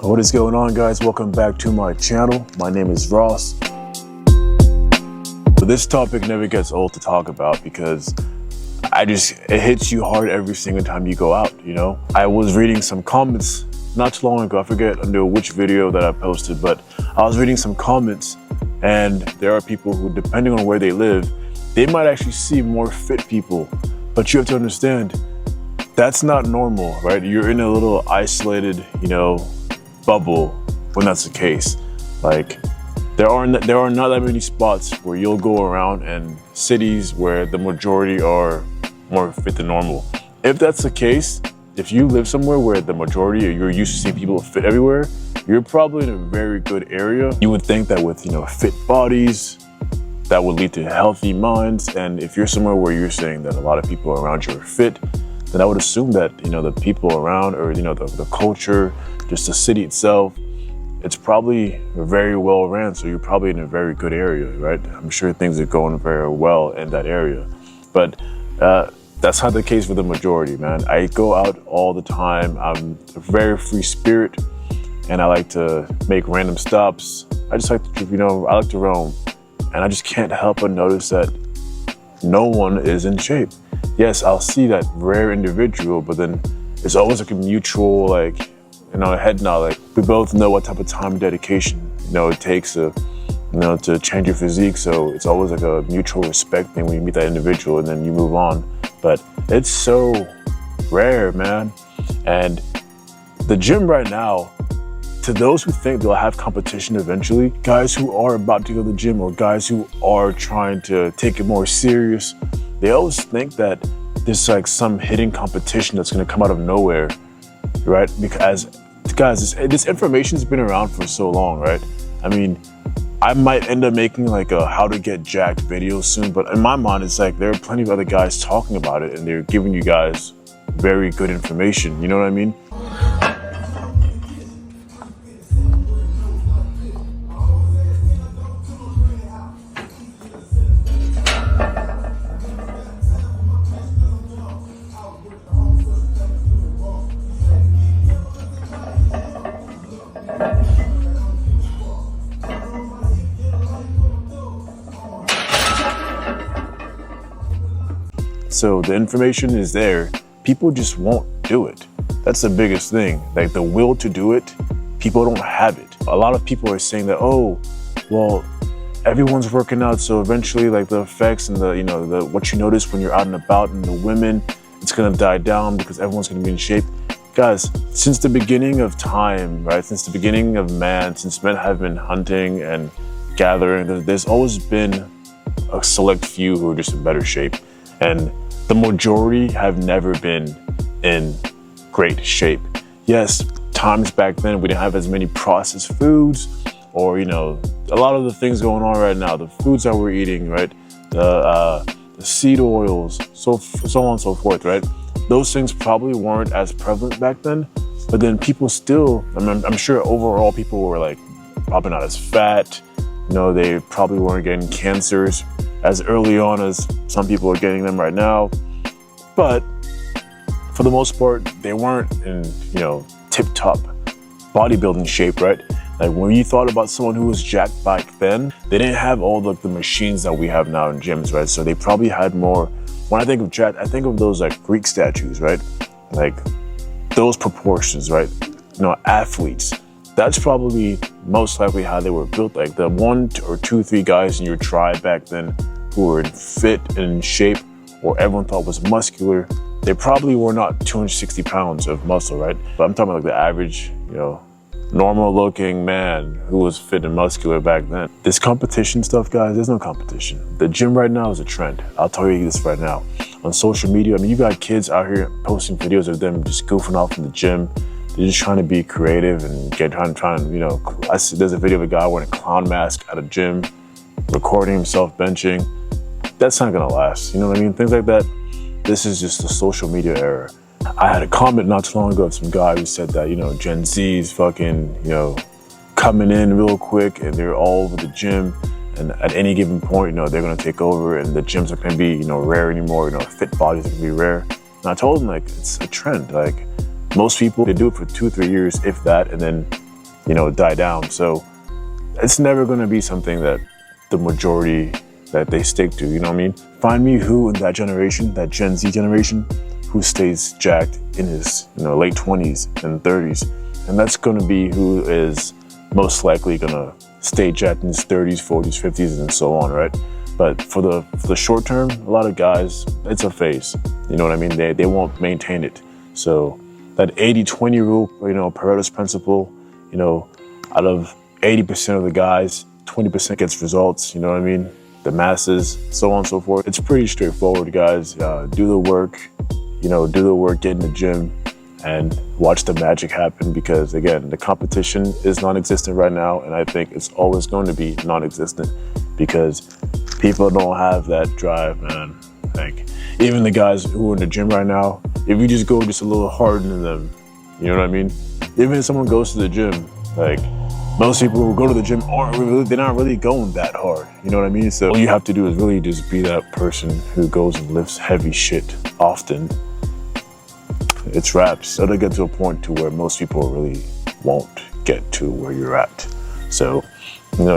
What is going on, guys? Welcome back to my channel. My name is Ross. So this topic never gets old to talk about because it hits you hard every single time you go out, you know? I was reading some comments not too long ago. I forget under which video that I posted, but I was reading some comments, and there are people who, depending on where they live, they might actually see more fit people. But you have to understand, that's not normal, right? You're in a little isolated, bubble when that's the case. Like, there are not that many spots where you'll go around and cities where the majority are more fit than normal. If that's the case, if you live somewhere where the majority, or you're used to seeing people fit everywhere, you're probably in a very good area. You would think that with, fit bodies, that would lead to healthy minds. And if you're somewhere where you're saying that a lot of people around you are fit, then I would assume that, the people around, or, the culture, just the city itself, it's probably very well ran. So you're probably in a very good area, right? I'm sure things are going very well in that area. But that's not the case for the majority, man. I go out all the time. I'm a very free spirit, and I like to make random stops. I just like to, I like to roam. And I just can't help but notice that no one is in shape. Yes, I'll see that rare individual, but then it's always like a mutual, head nod. We both know what type of time and dedication, it takes to change your physique. So it's always like a mutual respect thing when you meet that individual, and then you move on. But it's so rare, man. And the gym right now, to those who think they'll have competition eventually, guys who are about to go to the gym, or guys who are trying to take it more serious, they always think that there's like some hidden competition that's gonna come out of nowhere, right? Because, guys, this information's been around for so long, right? I mean, I might end up making like a how to get jacked video soon, but in my mind, it's like there are plenty of other guys talking about it, and they're giving you guys very good information, you know what I mean? So the information is there, people just won't do it. That's the biggest thing. Like, the will to do it, people don't have it. A lot of people are saying that, oh, well, everyone's working out, so eventually the effects and the what you notice when you're out and about, and the women, it's gonna die down because everyone's gonna be in shape. Guys, since the beginning of time, right? Since the beginning of man, since men have been hunting and gathering, there's always been a select few who are just in better shape. And the majority have never been in great shape. Yes, times back then, we didn't have as many processed foods, or, a lot of the things going on right now, the foods that we're eating, right? The seed oils, so on and so forth, right? Those things probably weren't as prevalent back then, but then people still, I'm sure overall people were probably not as fat. They probably weren't getting cancers as early on as some people are getting them right now. But for the most part, they weren't in, tip-top bodybuilding shape, right? Like, when you thought about someone who was jacked back then, they didn't have all the machines that we have now in gyms, right? So they probably had more. When I think of jacked, I think of those Greek statues, right? Like those proportions, right? Athletes. That's probably most likely how they were built. Like the 1 or 2, 3 guys in your tribe back then who were fit and in shape, or everyone thought was muscular, they probably were not 260 pounds of muscle, right? But I'm talking about the average, normal looking man who was fit and muscular back then. This competition stuff, guys, there's no competition. The gym right now is a trend. I'll tell you this right now. On social media, you got kids out here posting videos of them just goofing off in the gym. They're just trying to be creative and there's a video of a guy wearing a clown mask at a gym, recording himself benching. That's not gonna last, you know what I mean? Things like that. This is just the social media era. I had a comment not too long ago of some guy who said that, Gen Z's fucking, coming in real quick, and they're all over the gym, and at any given point, they're gonna take over, and the gyms are gonna be, rare anymore, fit bodies are gonna be rare. And I told him, it's a trend. Most people, they do it for 2 or 3 years, if that, and then die down. So it's never going to be something that the majority that they stick to, you know what I mean? Find me who in that generation, that Gen Z generation, who stays jacked in his late 20s and 30s. And that's going to be who is most likely going to stay jacked in his 30s, 40s, 50s, and so on, right? But for the short term, a lot of guys, it's a phase. You know what I mean? They won't maintain it. So that 80-20 rule, Pareto's principle, out of 80% of the guys, 20% gets results, you know what I mean? The masses, so on and so forth. It's pretty straightforward, guys. Do the work, get in the gym and watch the magic happen, because again, the competition is non-existent right now, and I think it's always going to be non-existent because people don't have that drive, man. Like, even the guys who are in the gym right now, if you just go just a little harder than them, you know what I mean? Even if someone goes to the gym, like, most people who go to the gym they're not really going that hard, you know what I mean? So all you have to do is really just be that person who goes and lifts heavy shit often. It's wraps. It'll get to a point to where most people really won't get to where you're at. So,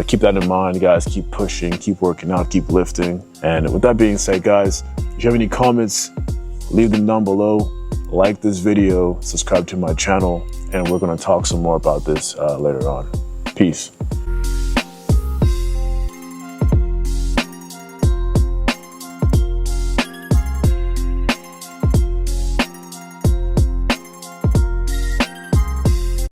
keep that in mind, guys. Keep pushing, keep working out, keep lifting. And with that being said, guys, if you have any comments, leave them down below. Like this video, subscribe to my channel, and we're gonna talk some more about this later on. Peace.